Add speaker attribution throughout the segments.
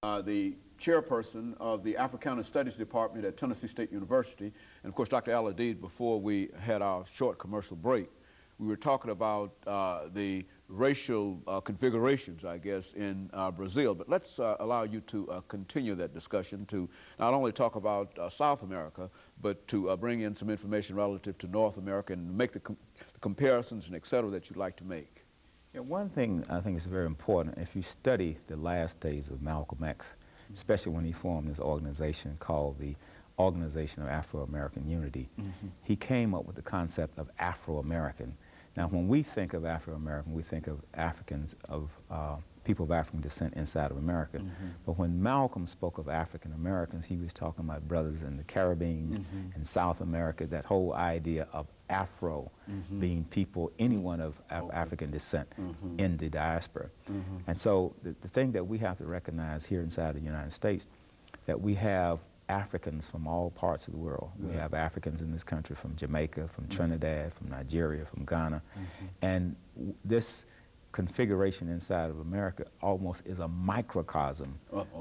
Speaker 1: The chairperson of the Africana Studies Department at Tennessee State University. And of course, Dr. AAl-Hadid, before we had our short commercial break, we were talking about the racial configurations, I guess, in Brazil. But let's allow you to continue that discussion to not only talk about South America, but to bring in some information relative to North America and make the comparisons and et cetera that you'd like to make.
Speaker 2: Yeah, one thing I think is very important, if you study the last days of Malcolm X, especially when he formed this organization called the Organization of Afro-American Unity, he came up with the concept of Afro-American. Now, when we think of Afro-American, we think of Africans, of people of African descent inside of America. But when Malcolm spoke of African Americans, he was talking about brothers in the Caribbean and South America, that whole idea of Afro being people, anyone of African descent in the diaspora. And so the thing that we have to recognize here inside the United States, that we have Africans from all parts of the world. We have Africans in this country from Jamaica, from Trinidad, from Nigeria, from Ghana. And this configuration inside of America almost is a microcosm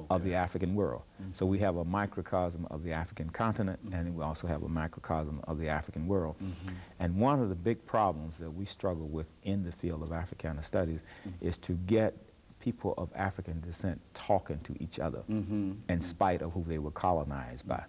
Speaker 2: of the African world. So we have a microcosm of the African continent, and we also have a microcosm of the African world. And one of the big problems that we struggle with in the field of Africana studies is to get people of African descent talking to each other in spite of who they were colonized by.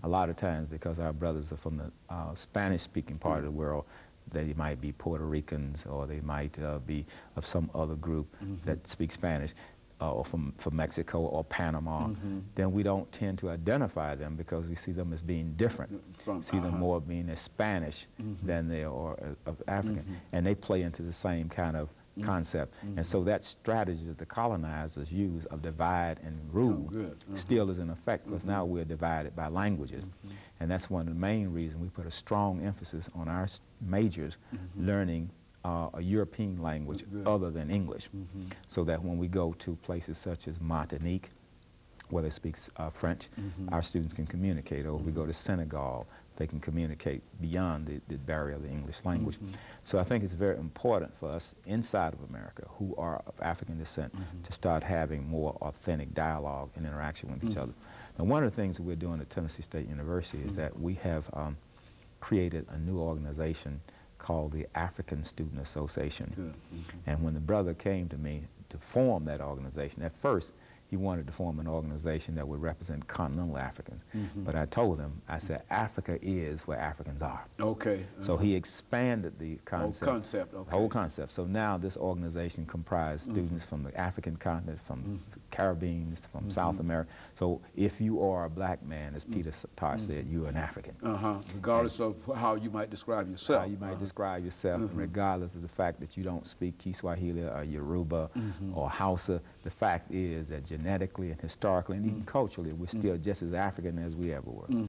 Speaker 2: A lot of times, because our brothers are from the Spanish-speaking part of the world, they might be Puerto Ricans, or they might be of some other group that speaks Spanish, or from Mexico or Panama, then we don't tend to identify them because we see them as being different. See them more being as Spanish than they are of African. And they play into the same kind of concept. And so that strategy that the colonizers use of divide and rule still is in effect, because now we're divided by languages. And that's one of the main reasons we put a strong emphasis on our majors learning a European language other than English, so that when we go to places such as Martinique, where they speak French, our students can communicate. Or if we go to Senegal, they can communicate beyond the barrier of the English language. So I think it's very important for us inside of America who are of African descent to start having more authentic dialogue and interaction with each other. Now, one of the things that we're doing at Tennessee State University is that we have created a new organization called the African Student Association. And when the brother came to me to form that organization, at first he wanted to form an organization that would represent continental Africans. But I told him, I said, Africa is where Africans are. So he expanded the concept. Whole concept. So now this organization comprises students from the African continent, from the Caribbean, from South America. So if you are a black man, as Peter Tarr said, you're an African.
Speaker 1: Regardless of how you might describe yourself.
Speaker 2: How you might describe yourself, regardless of the fact that you don't speak Kiswahili or Yoruba or Hausa. The fact is that genetically and historically and even culturally, we're still just as African as we ever were.